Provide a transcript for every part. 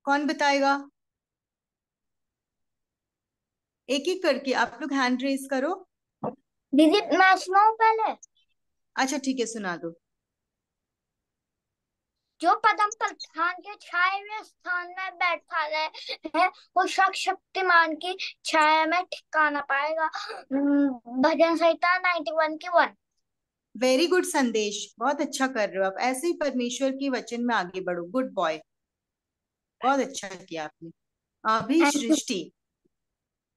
कौन बताएगा? एक एक करके आप लोग हैंड रेस करो। दीदी मैं सुनाऊं पहले। अच्छा ठीक है, सुना दो। जो पदम प्रधान के छाए हुए स्थान में बैठा रहे है, वो शक्तिमान की छाया में ठिकाना पाएगा। भजन संहिता 91 की 1। वेरी गुड संदेश, बहुत अच्छा कर रहे हो आप। ऐसे ही परमेश्वर के वचन में आगे बढ़ो। गुड बॉय, बहुत अच्छा किया आपने। अभी Srishti.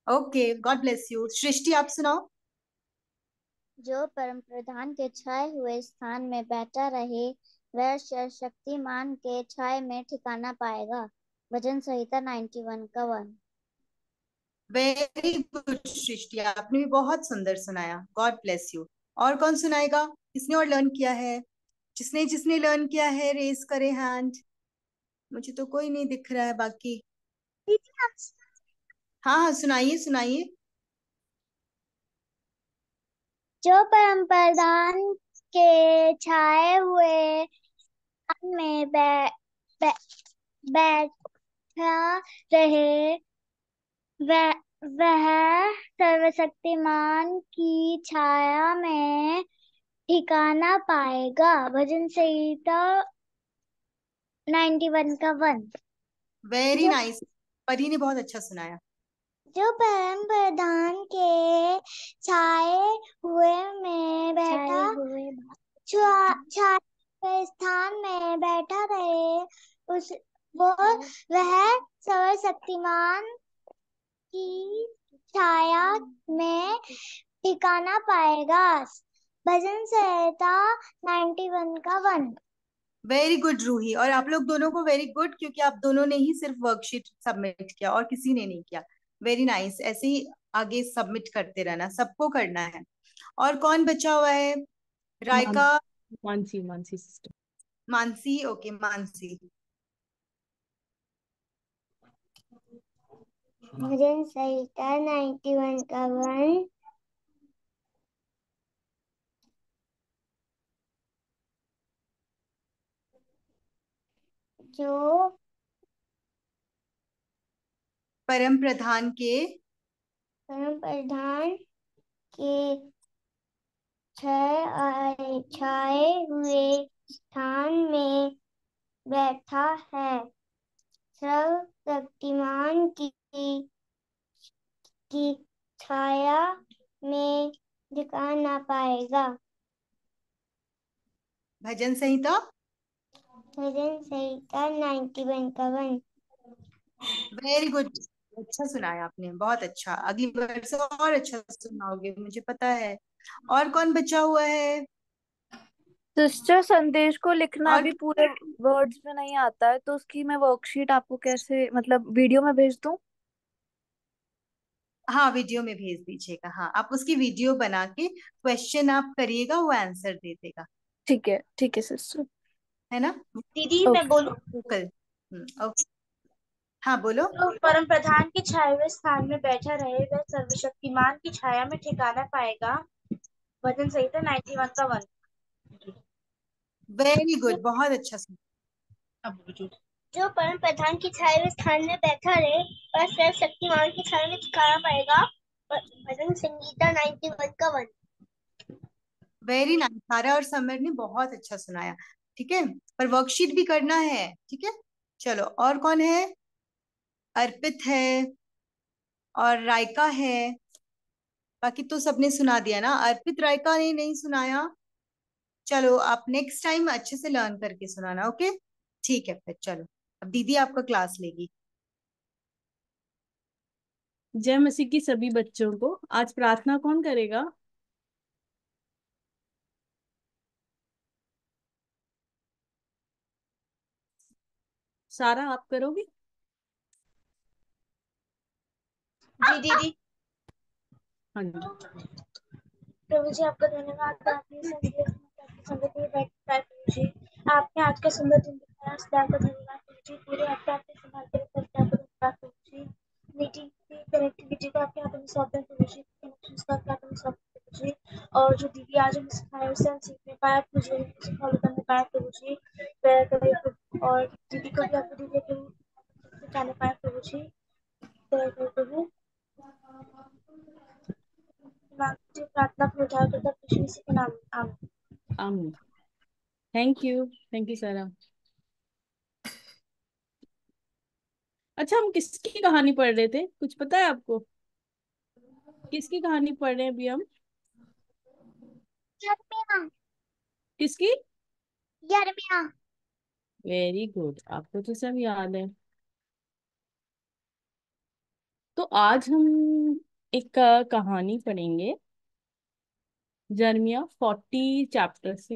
Okay, god bless you. Srishti आप सुनाओ। जो परम प्रधान के छाए हुए स्थान में बैठा रहे, वह शक्तिमान के छाए में ठिकाना पाएगा। भजन संहिता 91 का 1। वेरी गुड सृष्टि, आपने भी बहुत सुंदर सुनाया। God bless you. और कौन सुनाएगा? किसने और लर्न किया है? जिसने जिसने लर्न किया है रेस करे हैंड। मुझे तो कोई नहीं दिख रहा है बाकी। दीदी हाँ हाँ, सुनाइए सुनाइए। जो परम प्रधान के छाए हुए स्थान में बै, बैठा रहे, वह वह सर्वशक्तिमान की छाया में ठिकाना पाएगा। भजन संहिता 91 का 1। वेरी जो नाइस। परी ने बहुत अच्छा सुनाया। जो परम प्रधान के छाए हुए में बैठा छाए हुए स्थान में बैठा रहे, उस वो वह सर्वशक्तिमान की छाया में ठिकाना पाएगा। भजन संहिता 91 का 1। Very good Roohi. और आप लोग दोनों को वेरी गुड, क्योंकि आप दोनों ने ही सिर्फ वर्कशीट सबमिट किया और किसी ने नहीं किया। वेरी नाइस, ऐसे ही आगे सबमिट करते रहना, सबको करना है। और कौन बचा हुआ है? मान रायका। मानसी मानसी सिस्टर। मानसी, ओके मानसी। भजन संहिता 91 का 1। जो परम प्रधान के परम प्रधान के छाए हुए स्थान में बैठा है, सर्वशक्तिमान की छाया में दिखा ना पाएगा। भजन संहिता। भजन संहिता 91 का 1। वेरी गुड, अच्छा सुनाया आपने, बहुत अच्छा। अगली बार से और अच्छा सुनाओगे, मुझे पता है। और कौन बचा हुआ है? सिस्टर संदेश को लिखना और भी पूरे वर्ड्स में नहीं आता है, तो उसकी मैं वर्कशीट आपको कैसे, मतलब वीडियो में भेज दूं? हाँ, वीडियो में भेज दीजिएगा। हाँ, आप उसकी वीडियो बना के क्वेश्चन आप करिएगा, वो आंसर दे देगा। ठीक है सिस्टर। है ना? दीदी मैं ओके। बोलूं। कल। ओके। हाँ बोलो। जो परम प्रधान के छाए हुए स्थान में बैठा रहे, वह सर्वशक्तिमान की छाया में ठिकाना पाएगा। भजन संहिता 91 का 1। वेरी गुड, बहुत अच्छा सुना। जो परम प्रधान की छाया हुए स्थान में बैठा रहे, वह सर्वशक्तिमान की छाया में ठिकाना पाएगा। भजन संगीता 91 का 1। वेरी नाइस, सारा और समर ने बहुत अच्छा सुनाया। ठीक है, पर वर्कशीट भी करना है। ठीक है, चलो। और कौन है? अर्पित है और रायका है। बाकी तो सबने सुना दिया ना। अर्पित, रायका ने नहीं सुनाया। चलो, आप नेक्स्ट टाइम अच्छे से लर्न करके सुनाना। ओके, ठीक है फिर। चलो, अब दीदी आपका क्लास लेगी। जय मसीह की सभी बच्चों को। आज प्रार्थना कौन करेगा? सारा आप करोगी? जी दीदी। हाँ जी। प्रभु जी आपका धन्यवाद। आपने संदेश में आपकी संगति में बैठकर प्रभु जी आपने आज का सुंदर दिन दिखाया। सदा आपका धन्यवाद प्रभु जी। पूरे हफ्ते आपने संभाल के रखा। सदा आपका धन्यवाद प्रभु जी। मीटिंग की कनेक्टिविटी को आपके हाथों में सौंपते हैं प्रभु जी। कनेक्शंस को आपके हाथों में सौंपते हैं प्रभु जी। और जो दीदी आज हमें सिखाया उसे हम सीखने पाए, मुझे उसे फॉलो करने पाए प्रभु जी। दया करिए प्रभु। और दीदी को भी आपको दीजिए प्रभु। जाने पाए प्रभु जी, दया करते हुए माँ की प्रार्थना को उद्धार करता प्रभु यीशु के नाम में आमीन। आमीन। थैंक यू सारा। अच्छा, हम किसकी कहानी पढ़ रहे थे, कुछ पता है आपको? किसकी कहानी पढ़ रहे हैं अभी हम? यर्मिया। किसकी? यर्मिया। वेरी गुड, आपको तो सब याद है। तो आज हम एक कहानी पढ़ेंगे यिर्मयाह 40 चैप्टर से।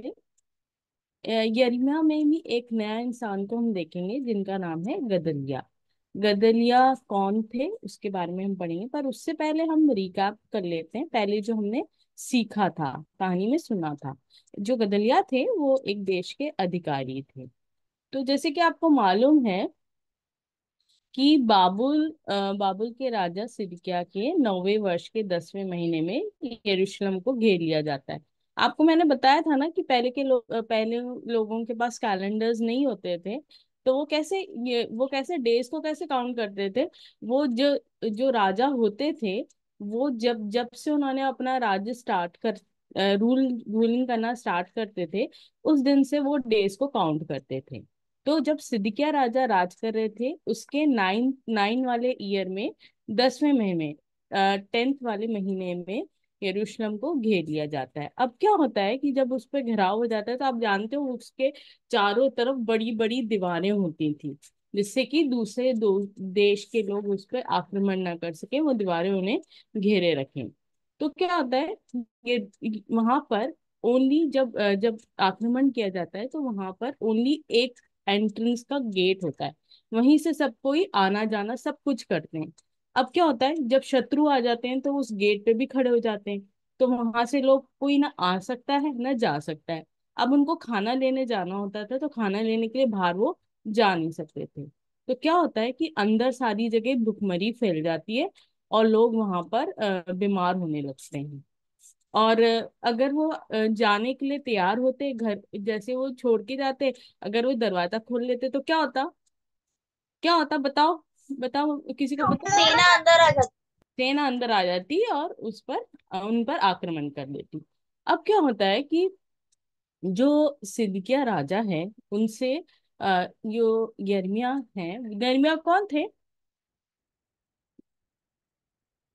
यिर्मयाह में भी एक नया इंसान को हम देखेंगे जिनका नाम है गदलिया। गदलिया कौन थे उसके बारे में हम पढ़ेंगे, पर उससे पहले हम रिकैप कर लेते हैं पहले जो हमने सीखा था, कहानी में सुना था। जो गदलिया थे वो एक देश के अधिकारी थे। तो जैसे कि आपको मालूम है कि बाबुल के राजा सिदकिय्याह के 9वें वर्ष के 10वें महीने में यरूशलेम को घेर लिया जाता है। आपको मैंने बताया था ना कि पहले लोगों के पास कैलेंडर्स नहीं होते थे। तो वो कैसे डेज को कैसे काउंट करते थे। वो जो जो राजा होते थे, वो जब जब से उन्होंने अपना राज्य स्टार्ट कर रूलिंग करना स्टार्ट करते थे, उस दिन से वो डेज को काउंट करते थे। तो जब सिदकिय्याह राजा राज कर रहे थे, उसके नाइन वाले ईयर में 10वें महीने 10th वाले महीने में यरूशलेम को घेर लिया जाता है। अब क्या होता है कि जब उस पर घेराव हो जाता है तो आप जानते हो उसके चारों तरफ बड़ी बड़ी दीवारें होती थी, जिससे कि दूसरे दो देश के लोग उस पर आक्रमण ना कर सके, वो दीवारें उन्हें घेरे रखें। तो क्या होता है, ये वहां पर ओनली जब आक्रमण किया जाता है तो वहां पर ओनली एक एंट्रेंस का गेट होता है, वहीं से सब कोई आना जाना सब कुछ करते हैं। अब क्या होता है, जब शत्रु आ जाते हैं तो उस गेट पे भी खड़े हो जाते हैं, तो वहां से लोग कोई ना आ सकता है ना जा सकता है। अब उनको खाना लेने जाना होता था तो खाना लेने के लिए बाहर वो जा नहीं सकते थे। तो क्या होता है कि अंदर सारी जगह भुखमरी फैल जाती है और लोग वहां पर बीमार होने लगते हैं। और अगर वो जाने के लिए तैयार होते घर, जैसे वो छोड़ के जाते, अगर वो दरवाजा खोल लेते तो क्या होता बताओ, बताओ किसी को पता है? सेना अंदर आ जाती। सेना अंदर आ जाती और उन पर आक्रमण कर देती। अब क्या होता है कि जो सिदकिय्याह राजा है उनसे जो यिर्मयाह है, यिर्मयाह कौन थे,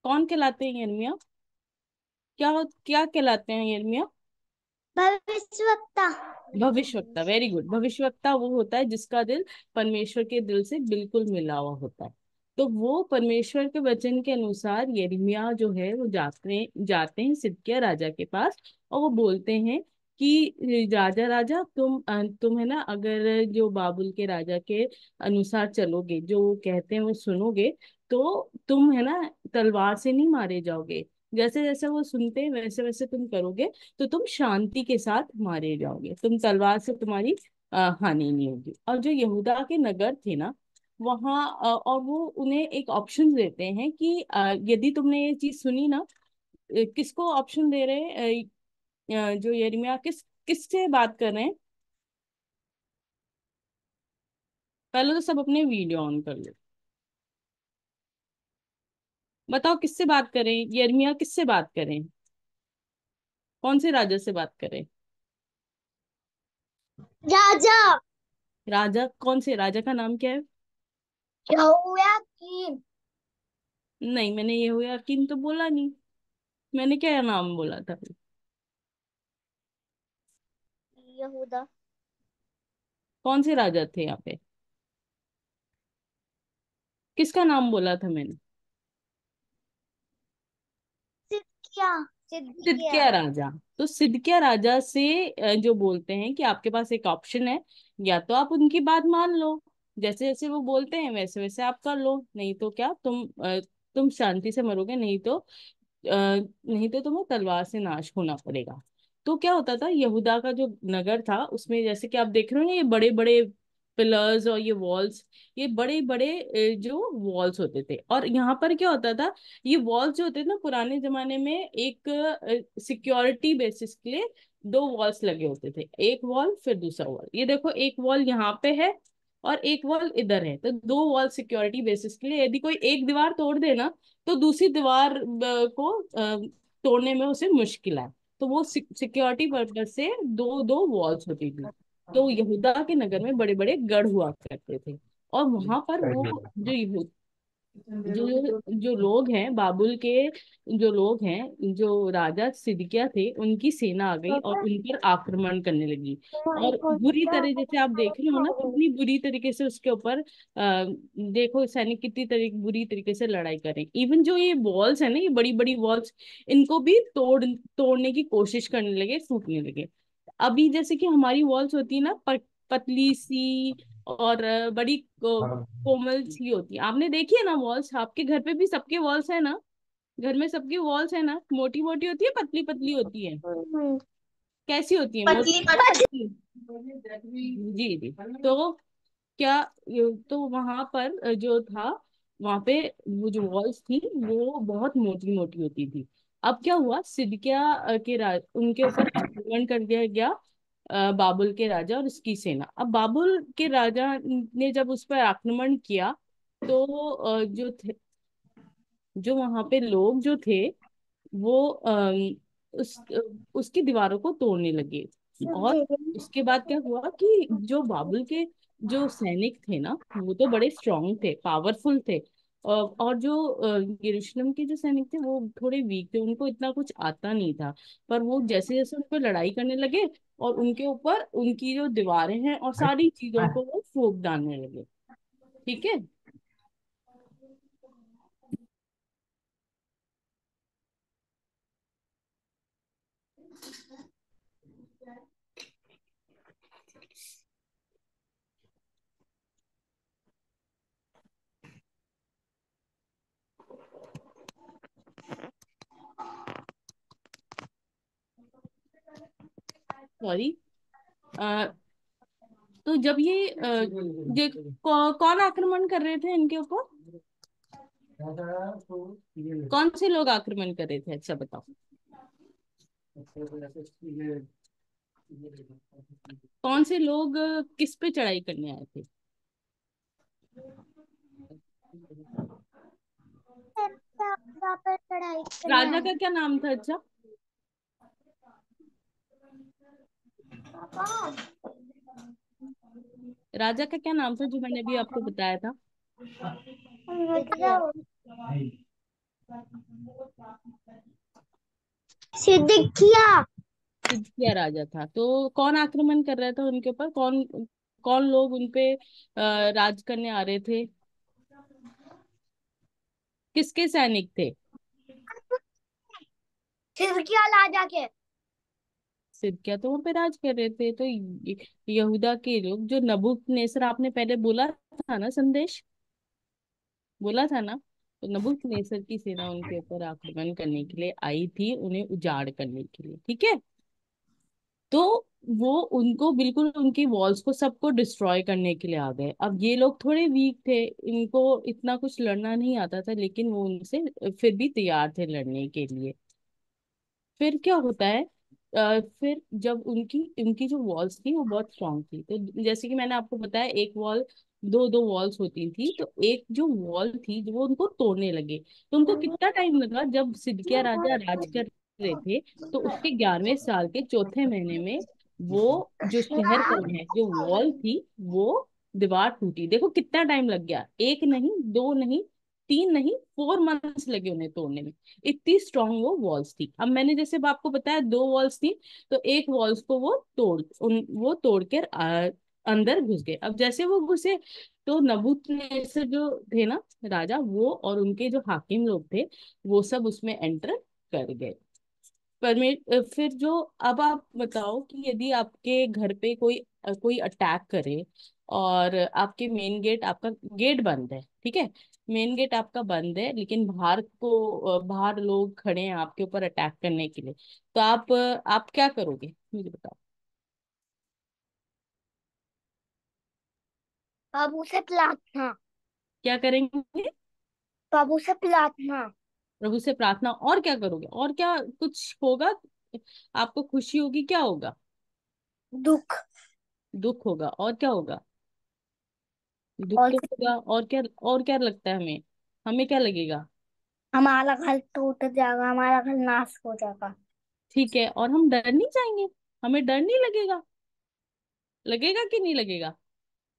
कौन कहलाते हैं यिर्मयाह? क्या कहलाते हैं यिर्मयाह? भविष्यवक्ता। भविष्यवक्ता, वेरी गुड। भविष्यवक्ता वो होता है जिसका दिल परमेश्वर के दिल से बिल्कुल मिला हुआ होता है। तो वो परमेश्वर के वचन के अनुसार यिर्मयाह जो है वो जाते जाते हैं सिदकिय्याह राजा के पास, और वो बोलते हैं कि राजा राजा तुम है ना, अगर जो बाबुल के राजा के अनुसार चलोगे, जो वो कहते हैं वो सुनोगे, तो तुम है ना तलवार से नहीं मारे जाओगे। जैसे जैसे वो सुनते हैं वैसे वैसे तुम करोगे तो तुम शांति के साथ मारे जाओगे, तुम तलवार से तुम्हारी हानि नहीं होगी। और जो यहूदा के नगर थे ना वहाँ और वो उन्हें एक ऑप्शन देते हैं कि यदि तुमने ये चीज सुनी ना, किसको ऑप्शन दे रहे हैं? जो यिर्मयाह किससे बात कर रहे हैं? पहले तो सब अपने वीडियो ऑन कर लो। बताओ किससे बात करें, यिर्मयाह किससे बात करें, कौन से राजा से बात करें? राजा राजा कौन से राजा का नाम क्या है? यहोयाकीम। नहीं, मैंने यहोयाकीम तो बोला नहीं, मैंने क्या नाम बोला था? यहूदा। कौन से राजा थे यहाँ पे? किसका नाम बोला था मैंने? सिदकिया। सिदकिया। सिदकिया राजा। तो सिदकिया राजा से जो बोलते हैं कि आपके पास एक ऑप्शन है, या तो आप उनकी बात मान लो, जैसे जैसे वो बोलते हैं वैसे वैसे आप कर लो, नहीं तो क्या तुम शांति से मरोगे, नहीं तो तुम्हें तलवार से नाश होना पड़ेगा। तो क्या होता था, यहूदा का जो नगर था उसमें जैसे कि आप देख रहे हो ना, ये बड़े बड़े पिलर्स और ये वॉल्स, ये बड़े बड़े जो वॉल्स होते थे। और यहाँ पर क्या होता था, ये वॉल्स जो होते थे ना पुराने जमाने में, एक सिक्योरिटी बेसिस के लिए दो वॉल्स लगे होते थे, एक वॉल फिर दूसरा वॉल। ये देखो एक वॉल यहाँ पे है और एक वॉल इधर है, तो दो वॉल सिक्योरिटी बेसिस के लिए, यदि कोई एक दीवार तोड़ देना तो दूसरी दीवार को तोड़ने में उसे मुश्किल है। तो वो सिक्योरिटी पर्पज से दो दो वॉल्स होती थी। तो यहूदा के नगर में बड़े बड़े गढ़ हुआ करते थे, और वहां पर वो जो जो जो लोग हैं बाबुल के, जो लोग हैं, जो राजा सिदकिया थे, उनकी सेना आ गई और उन पर आक्रमण करने लगी। और बुरी तरह, जैसे आप देख रहे हो ना कितनी बुरी तरीके से उसके ऊपर देखो सैनिक कितनी बुरी तरीके से लड़ाई करें। इवन जो ये वॉल्स है ना, ये बड़ी बड़ी वॉल्स, इनको भी तोड़ने की कोशिश करने लगे, फूटने लगे। अभी जैसे कि हमारी वॉल्स होती है ना, पतली सी और बड़ी कोमल सी होती है। आपने देखी है ना वॉल्स, आपके घर पे भी सबके वॉल्स है ना, घर में सबकी वॉल्स है ना, मोटी मोटी होती है, पतली पतली होती है, कैसी होती है, मोटी पतली पतली। पतली? जी जी। तो क्या, तो वहां पर जो था, वहां पे वो जो वॉल्स थी वो बहुत मोटी मोटी होती थी। अब क्या हुआ, सिदकिया उनके ऊपर आक्रमण कर दिया गया, बाबुल के राजा और उसकी सेना। अब बाबुल के राजा ने जब उस पर आक्रमण किया, तो जो वहां पे लोग जो थे वो उसकी दीवारों को तोड़ने लगे। और उसके बाद क्या हुआ कि जो बाबुल के जो सैनिक थे ना, वो तो बड़े स्ट्रांग थे, पावरफुल थे। और जो यरूशलेम के जो सैनिक थे वो थोड़े वीक थे, उनको इतना कुछ आता नहीं था। पर वो जैसे जैसे उन पर लड़ाई करने लगे, और उनके ऊपर उनकी जो दीवारें हैं और सारी चीजों को वो फूंक डालने लगे। ठीक है। सॉरी। तो जब कौन आक्रमण कर रहे थे इनके ऊपर, कौन से लोग आक्रमण कर रहे थे, अच्छा बताओ। कौन से लोग किस पे चढ़ाई करने आए थे? पर पढ़ाई करने राजा आए। का क्या नाम था, अच्छा? राजा का क्या नाम था जो मैंने अभी आपको बताया था? सिद्दीकिया। सिदकिया राजा था। तो कौन आक्रमण कर रहा था उनके ऊपर, कौन कौन लोग उनपे राज करने आ रहे थे, किसके सैनिक थे? सिद्दीकिया राजा के। सिदकिया तो वहां पे राज कर रहे थे। तो यहूदा के लोग, जो नबूकदनेस्सर, आपने पहले बोला था ना संदेश, बोला था ना, तो नबूकदनेस्सर की सेना उनके ऊपर आक्रमण करने के लिए आई थी, उन्हें उजाड़ करने के लिए। ठीक है। तो वो उनको बिल्कुल उनकी वॉल्स को सबको डिस्ट्रॉय करने के लिए आ गए। अब ये लोग थोड़े वीक थे, इनको इतना कुछ लड़ना नहीं आता था, लेकिन वो उनसे फिर भी तैयार थे लड़ने के लिए। फिर क्या होता है, फिर जब उनकी उनकी जो वॉल्स थी वो बहुत स्ट्रांग थी, तो जैसे कि मैंने आपको बताया, एक वॉल, दो दो वॉल्स होती थी, तो एक जो वॉल थी जो वो उनको तोड़ने लगे। तो उनको कितना टाइम लगा, जब सिदकिया राजा राज कर रहे थे, तो उसके 11वें साल के चौथे महीने में वो जो शहर पर है, जो वॉल थी, वो दीवार टूटी। देखो कितना टाइम लग गया, एक नहीं, दो नहीं, तीन नहीं, 4 मंथ्स लगे उन्हें तोड़ने में। इतनी स्ट्रांग वो वॉल्स थी। अब मैंने जैसे अब आपको बताया दो वॉल्स थी, तो एक वॉल्स को वो तोड़ कर अंदर घुस गए। अब जैसे वो घुसे, तो नबूकदनेस्सर जो थे ना राजा, वो और उनके जो हाकिम लोग थे, वो सब उसमें एंटर कर गए। फिर जो, अब आप बताओ कि यदि आपके घर पे कोई अटैक करे, और आपके मेन गेट, आपका गेट बंद है, ठीक है, मेन गेट आपका बंद है, लेकिन बाहर लोग खड़े हैं आपके ऊपर अटैक करने के लिए, तो आप क्या करोगे, मुझे बताओ। बाबू से प्रार्थना। क्या करेंगे? बाबू से प्रार्थना। प्रभु से प्रार्थना, और क्या करोगे, और क्या कुछ होगा? आपको खुशी होगी, क्या होगा? दुख। दुख होगा, और क्या होगा? दुख और तो होगा, और क्या लगता है हमें? हमें क्या लगेगा? हमारा घर टूट जाएगा, हमारा घर नाश हो जाएगा। ठीक है, और हम डर नहीं जाएंगे? हमें डर नहीं लगेगा? लगेगा कि नहीं लगेगा?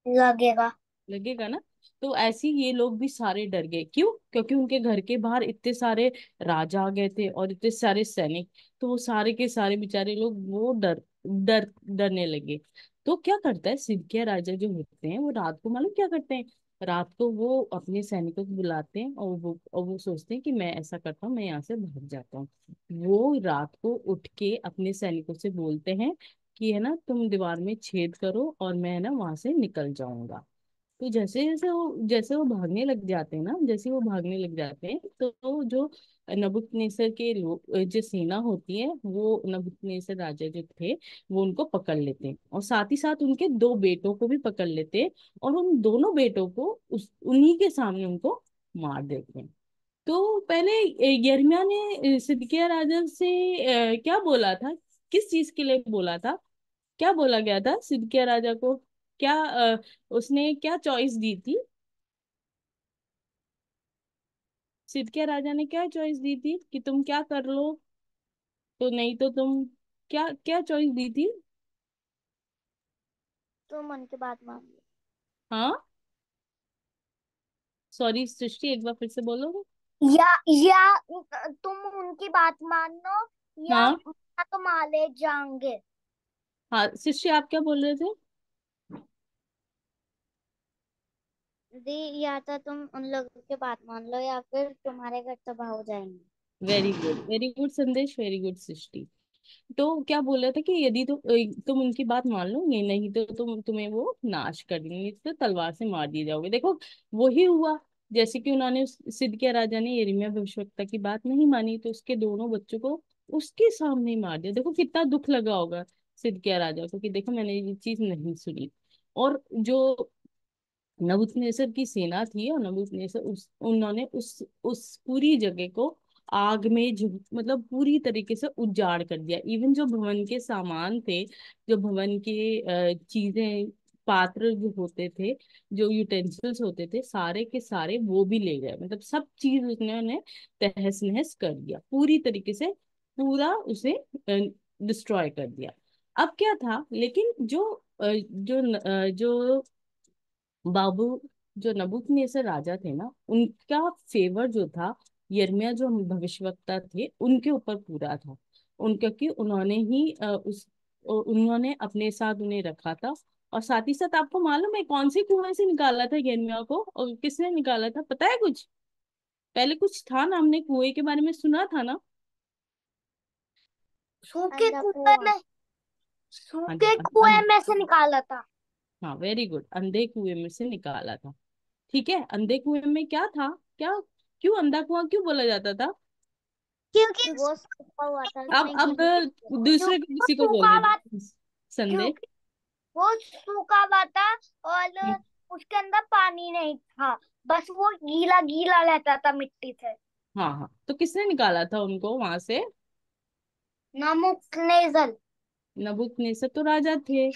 लगेगा। लगेगा ना। तो ऐसे ही ये लोग भी सारे डर गए। क्यों? क्योंकि उनके घर के बाहर इतने सारे राजा आ गए थे और इतने सारे सैनिक। तो वो सारे के सारे बेचारे लोग वो डरने लगे। तो क्या करता है सिंधिया राजा जो होते हैं, वो रात को मालूम क्या करते हैं? रात को वो अपने सैनिकों को बुलाते हैं और वो सोचते हैं कि मैं ऐसा करता हूँ, मैं यहाँ से भाग जाता हूँ। वो रात को उठ के अपने सैनिकों से बोलते हैं कि है ना, तुम दीवार में छेद करो और मैं ना वहां से निकल जाऊंगा। तो जैसे वो भागने लग जाते हैं ना, जैसे वो भागने लग जाते हैं तो जो नबूकदनेस्सर के लोग, जो सेना होती है, वो नबूकदनेस्सर राजा जो थे, वो उनको पकड़ लेते हैं और साथ ही साथ उनके दो बेटों को भी पकड़ लेते हैं। और उन दोनों बेटों को उन्हीं के सामने उनको मार देते हैं। तो पहले यिर्मयाह ने सिदकिय्याह राजा से क्या बोला था? किस चीज के लिए बोला था? क्या बोला गया था सिदकिय्याह राजा को? क्या उसने क्या चॉइस दी थी? सिदकिय्याह राजा ने क्या चॉइस दी थी कि तुम क्या कर लो, तो नहीं तो तुम, क्या क्या चॉइस दी थी? तो मन की बात मान लो। हाँ, सॉरी सृष्टि, एक बार फिर से बोलोगे? या तुम उनकी बात मान लो, हाँ। या तो मारे जाएंगे। हाँ सृष्टि, आप क्या बोल रहे थे? दी, या तो तुम उन लोगों की बात मान लो या फिर तुम्हारे घर तबाह हो जाएंगे। वेरी गुड संदेश, वेरी गुड सृष्टि। तो क्या बोल रहा था कि यदि तुम उनकी बात मान लोगे, नहीं तो तुम्हें वो नाश कर देंगे, तो तलवार से मार दिए जाओगे। देखो वही हुआ। जैसे कि उन्होंने सिदकिय्याह राजा ने यिर्मयाह भविष्यवक्ता की बात नहीं मानी, तो उसके दोनों बच्चों को उसके सामने ही मार दिया। देखो कितना दुख लगा होगा सिदकिय्याह राजा को कि देखो मैंने ये चीज नहीं सुनी। और जो नबूकदनेस्सर की सेना थी, और नबूकदनेस्सर उन्होंने उस पूरी जगह को आग में मतलब पूरी तरीके से उजाड़ कर दिया। इवन जो भवन के सामान थे, जो भवन के चीजें, पात्र जो होते थे, जो यूटेंसिल्स होते थे, सारे के सारे वो भी ले गए। मतलब सब चीज उन्होंने तहस नहस कर दिया पूरी तरीके से, पूरा उसे डिस्ट्रॉय कर दिया। अब क्या था, लेकिन जो बाबू, जो नबूकदनेस्सर राजा थे ना, उनका फेवर जो था, यिर्मयाह जो भविष्यवक्ता थे उनके ऊपर पूरा था। क्योंकि उन्होंने अपने साथ उन्हें रखा था। और साथ ही साथ आपको मालूम है कौन से कुएं से निकाला था यिर्मयाह को, और किसने निकाला था, पता है कुछ? पहले कुछ था ना, हमने कुएं के बारे में सुना था ना। सूखे कुएं कुआं। में, हाँ, सूखे कुएं में से निकाला था। हाँ वेरी गुड, अंधे कुएं में से निकाला था। ठीक है, अंधे कुएं में क्या था? क्या, क्यों अंधा कुआं क्यों बोला जाता था? क्योंकि वो सूखा हुआ था, उसमें अब गीली थी। दूसरे को क्योंकि वो किसी को सूखा बोलने हुआ, दो संदेह। क्योंकि वो सूखा हुआ था और उसके अंदर पानी नहीं था, बस वो गीला गीला रहता था मिट्टी से। हाँ हाँ, तो किसने निकाला था उनको वहां से? नमुकनेजल। नबूकदनेस्सर तो राजा थे।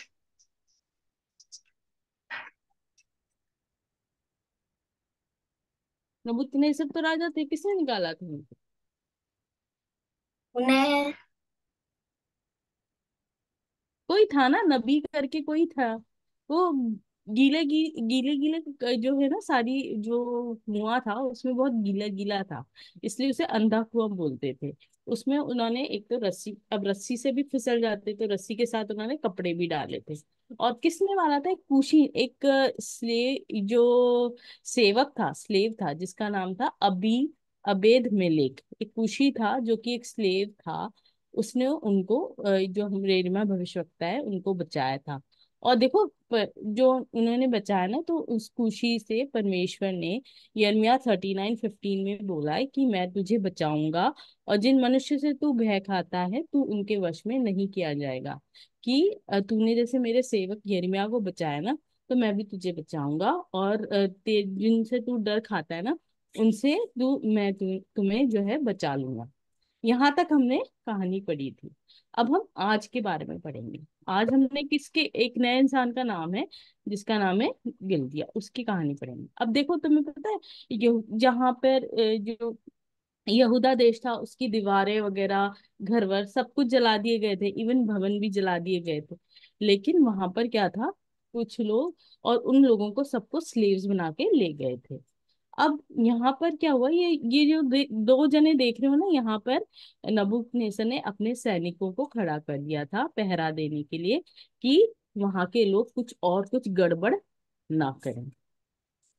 नबूकदनेस्सर तो राजा थे, किसने निकाला था उनको? उन्हें कोई था ना, नबी करके कोई था। वो गीले गीले जो है ना, सारी जो कुआं था उसमें बहुत गीला गीला था, इसलिए उसे अंधा कुआं बोलते थे। उसमें उन्होंने एक तो रस्सी, अब रस्सी से भी फिसल जाते तो रस्सी के साथ उन्होंने कपड़े भी डाले थे। और किसने मारा था? एक कुशी, एक जो सेवक था, स्लेव था, जिसका नाम था अबेद मेलेक। एक कुशी था जो कि एक स्लेव था। उसने उनको जो हम रेरमा भविष्यवक्ता है उनको बचाया था। और देखो जो उन्होंने बचाया ना, तो उस खुशी से परमेश्वर ने यिर्मयाह 39:15 में बोला है कि मैं तुझे बचाऊंगा, और जिन मनुष्य से तू भय खाता है तू उनके वश में नहीं किया जाएगा। कि तूने जैसे मेरे सेवक यिर्मयाह को बचाया ना, तो मैं भी तुझे बचाऊंगा। और जिनसे तू डर खाता है ना, उनसे तुम्हें जो है बचा लूंगा। यहाँ तक हमने कहानी पढ़ी थी। अब हम आज के बारे में पढ़ेंगे। आज हमने किसके, एक नए इंसान का नाम है जिसका नाम है गिल्दिया, उसकी कहानी पढ़ेंगे। अब देखो, तुम्हें पता है जहाँ पर जो यहूदा देश था उसकी दीवारें वगैरह, घर वर सब कुछ जला दिए गए थे, इवन भवन भी जला दिए गए थे। लेकिन वहां पर क्या था, कुछ लोग, और उन लोगों को सबको स्लेव्स बना के ले गए थे। अब यहाँ पर क्या हुआ, ये जो दो जने देख रहे हो ना यहाँ पर, नबूकदनेस्सर ने अपने सैनिकों को खड़ा कर दिया था पहरा देने के लिए, कि वहां के लोग कुछ और कुछ गड़बड़ ना करें।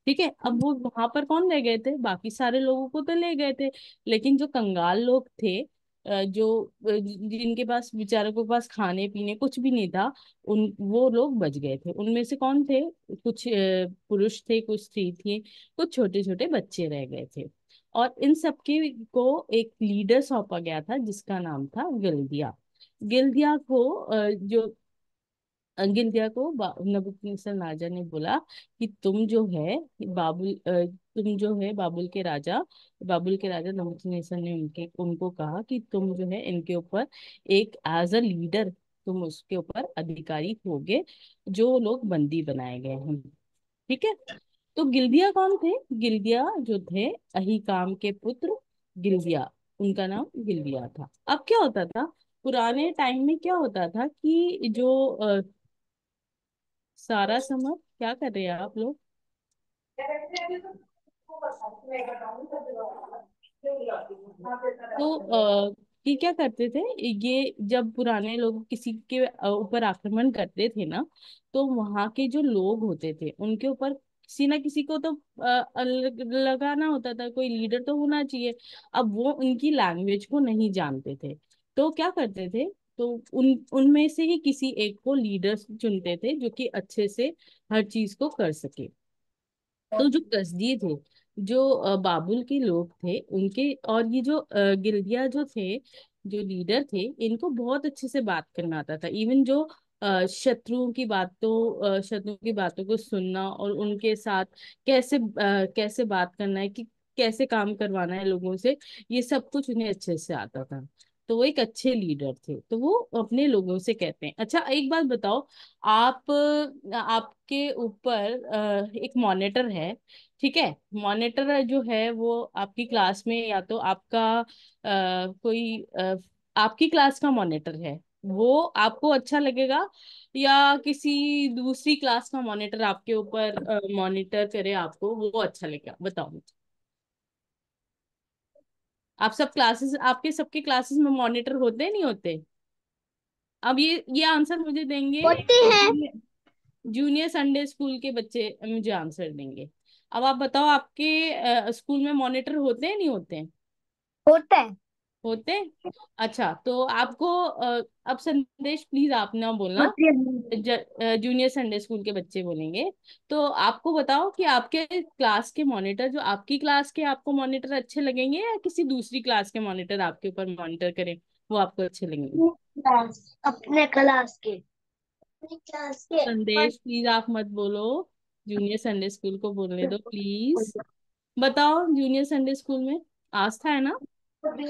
ठीक है, अब वो वहां पर कौन ले गए थे, बाकी सारे लोगों को तो ले गए थे, लेकिन जो कंगाल लोग थे, जो जिनके पास, बेचारों के पास खाने पीने कुछ भी नहीं था, उन वो लोग बच गए थे। उनमें से कौन थे, कुछ पुरुष थे, कुछ स्त्री थी, कुछ छोटे छोटे बच्चे रह गए थे। और इन सबके को एक लीडर सौंपा गया था जिसका नाम था गिल्दिया। गिल्दिया को जो गिल्दिया को नबूकदनेस्सर राजा ने बोला कि तुम जो है तुम जो है बाबुल के राजा नबूकदनेस्सर ने उनको कहा कि तुम जो है इनके ऊपर एक एज अ लीडर, तुम उसके ऊपर अधिकारी होगे, जो लोग बंदी बनाए गए हैं। ठीक है, तो गिल्दिया कौन थे, गिल्दिया जो थे अहीकाम के पुत्र गिल्दिया, उनका नाम गिल्दिया था। अब क्या होता था, पुराने टाइम में क्या होता था कि जो सारा समर, क्या कर रहे हैं आप लोग? तो ये क्या करते थे, ये जब पुराने लोग किसी के ऊपर आक्रमण करते थे ना, तो वहां के जो लोग होते थे उनके ऊपर किसी ना किसी को तो लगाना होता था, कोई लीडर तो होना चाहिए। अब वो उनकी लैंग्वेज को नहीं जानते थे, तो क्या करते थे, तो उनमें से ही किसी एक को लीडर चुनते थे जो कि अच्छे से हर चीज को कर सके। तो जो कसदी थे, जो बाबुल के लोग थे उनके, और ये जो गिल्दिया जो थे, जो लीडर थे, इनको बहुत अच्छे से बात करना आता था। इवन जो शत्रुओं की बातों को सुनना, और उनके साथ कैसे बात करना है, कि कैसे काम करवाना है लोगों से, ये सब कुछ उन्हें अच्छे से आता था। तो वो एक अच्छे लीडर थे, तो वो अपने लोगों से कहते हैं। अच्छा, एक बात बताओ, आपके ऊपर एक मॉनिटर है, ठीक है, मॉनिटर जो है वो आपकी क्लास में, या तो आपका कोई आपकी क्लास का मॉनिटर है, वो आपको अच्छा लगेगा, या किसी दूसरी क्लास का मॉनिटर आपके ऊपर मॉनिटर करे आपको, वो अच्छा लगेगा, बताओ मुझे। आप सब क्लासेस, आपके सबके क्लासेस में मॉनिटर होते नहीं होते? अब ये आंसर मुझे देंगे होते हैं। जूनियर संडे स्कूल के बच्चे, मुझे आंसर देंगे। अब आप बताओ, आपके स्कूल में मॉनिटर होते हैं नहीं होते हैं? होता है। होते हैं। अच्छा, तो आपको अब संदेश प्लीज आप ना बोलना, होती है। जूनियर संडे स्कूल के बच्चे बोलेंगे। तो आपको बताओ कि आपके क्लास के मॉनिटर, जो आपकी क्लास के आपको मॉनिटर अच्छे लगेंगे, या किसी दूसरी क्लास के मॉनिटर आपके ऊपर मॉनिटर करें वो आपको अच्छे लगेंगे? अपने क्लास के। अपने क्लास के। संदेश प्लीज आप मत बोलो, जूनियर संडे स्कूल को बोलने दो प्लीज। बताओ, जूनियर संडे स्कूल में आस्था है ना? अच्छा,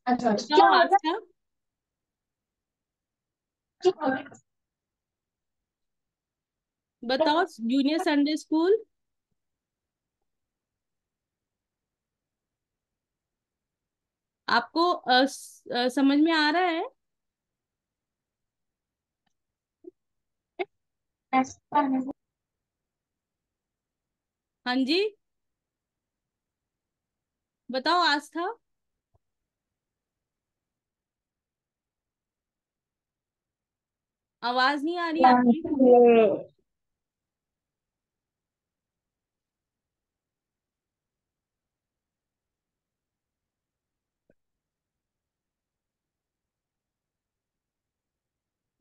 क्या बताओ होगा? आस्था, बताओ जूनियर संडे स्कूल, आपको समझ में आ रहा है? हाँ जी, बताओ आस्था। आवाज नहीं आ रही आपकी।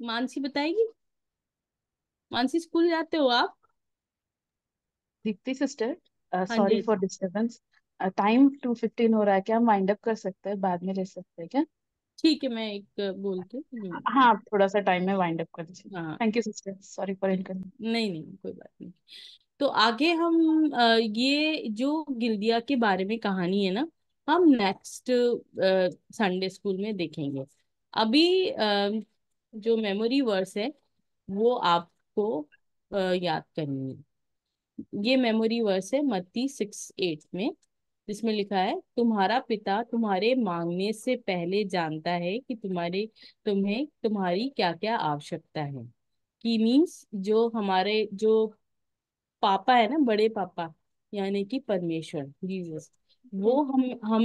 मानसी बताएगी। मानसी, स्कूल जाते हो आप? दीप्ति सिस्टर, हाँ सॉरी जी। For disturbance. टाइम 2:15 हो रहा है, क्या हम वाइंड अप कर सकते हैं, बाद में ले सकते हैं क्या? ठीक है, मैं एक बोलती हूँ। हाँ, थोड़ा सा टाइम में वाइंड अप कर दीजिए। हाँ, thank you sister, sorry for inconvenience. नहीं नहीं, कोई बात नहीं। तो आगे हम ये जो गिल्दिया के बारे में कहानी है ना, हम नेक्स्ट संडे स्कूल में देखेंगे। अभी जो मेमोरी वर्स है वो आपको याद करनी है। ये मेमोरी वर्स है मत्ती 6:8 में, जिसमें लिखा है, तुम्हारा पिता तुम्हारे मांगने से पहले जानता है कि तुम्हें तुम्हारी क्या क्या आवश्यकता है। कि मीन्स जो हमारे जो पापा है ना, बड़े पापा, यानी कि परमेश्वर जीसस, वो हम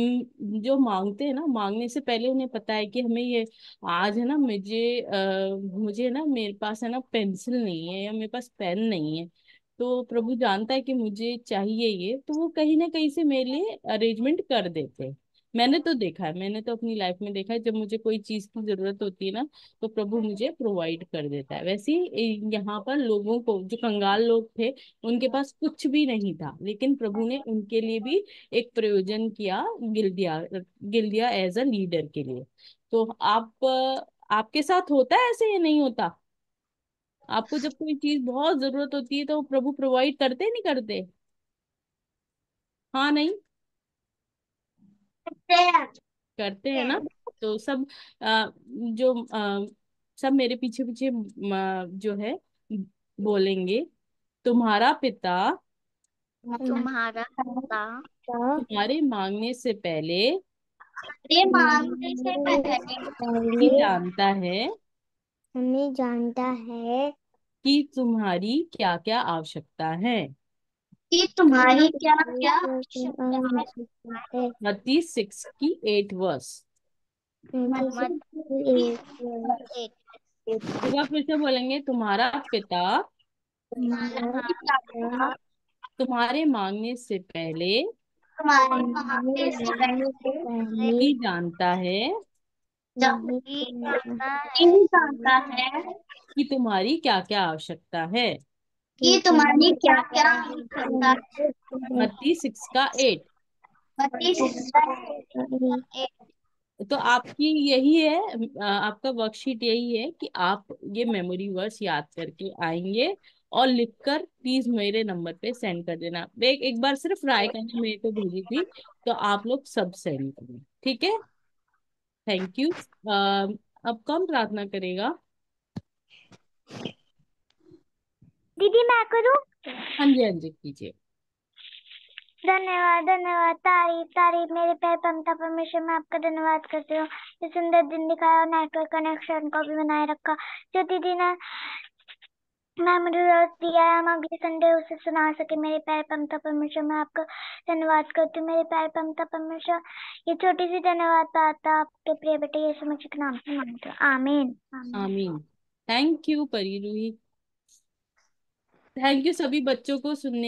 जो मांगते हैं ना, मांगने से पहले उन्हें पता है कि हमें ये आज है ना, मुझे ना, मेरे पास है ना पेंसिल नहीं है या मेरे पास पेन नहीं है, तो प्रभु जानता है कि मुझे चाहिए ये, तो वो कहीं ना कहीं से मेरे लिए अरेंजमेंट कर देते हैं। मैंने तो देखा है, मैंने तो अपनी लाइफ में देखा है, जब मुझे कोई चीज की जरूरत होती है ना, तो प्रभु मुझे प्रोवाइड कर देता है। वैसे ही यहाँ पर लोगों को, जो कंगाल लोग थे, उनके पास कुछ भी नहीं था, लेकिन प्रभु ने उनके लिए भी एक प्रयोजन किया, गिल्दिया गिल्दिया एज अ लीडर के लिए। तो आपके साथ होता है ऐसे या नहीं होता? आपको जब कोई चीज बहुत जरूरत होती है तो प्रभु प्रोवाइड करते नहीं करते? हाँ नहीं? करते हैं ना? तो सब जो सब मेरे पीछे पीछे जो है बोलेंगे, तुम्हारा पिता तुम्हारा पिता तुम्हारे मांगने से पहले ये मांगने से ही पहले जानता है हमें जानता है कि तुम्हारी क्या क्या आवश्यकता है। कि तुम्हारी क्या क्या आवश्यकता है। मत्ती 6:8 मत एक एक बार फिर से बोलेंगे, तुम्हारा पिता तुम्हारा पिता तुम्हारे मांगने से पहले तुम्हारे मांगने से पहले ही जानता है ही जानता है कि तुम्हारी क्या क्या आवश्यकता है। कि तुम्हारी क्या क्या आवश्यकता है। मत्ती 6:8। एक तो आपकी यही है, आपका वर्कशीट यही है कि आप ये मेमोरी वर्स याद करके आएंगे, और लिखकर प्लीज मेरे नंबर पे सेंड कर देना। एक बार सिर्फ राय करने मेरे को भेजी थी, तो आप लोग सब सेंड करें, ठीक है? Thank you. अब कौन प्रार्थना करेगा? दीदी मैं करूँ। हाँ जी, हाँ जी, कीजिए। धन्यवाद धन्यवाद, तारीफ तारीफ मेरे पैर पमता परमेश्वर, मैं आपका धन्यवाद करती हूँ। ये सुंदर दिन दिखाया और नेटवर्क कनेक्शन को भी बनाए रखा। जो दीदी ने मेमोरी रोज दिया है, हम अगले संडे उसे सुना सके। मेरे पैर पमता परमेश्वर, मैं आपका धन्यवाद करती हूँ। मेरे पैर पमता परमेश्वर, ये छोटी सी धन्यवाद प्रार्थना आपके प्रिय बेटे यीशु मसीह के नाम से मांगती हूँ, आमीन आमीन। आमीन। थैंक यू परी रूही। थैंक यू सभी बच्चों को सुनने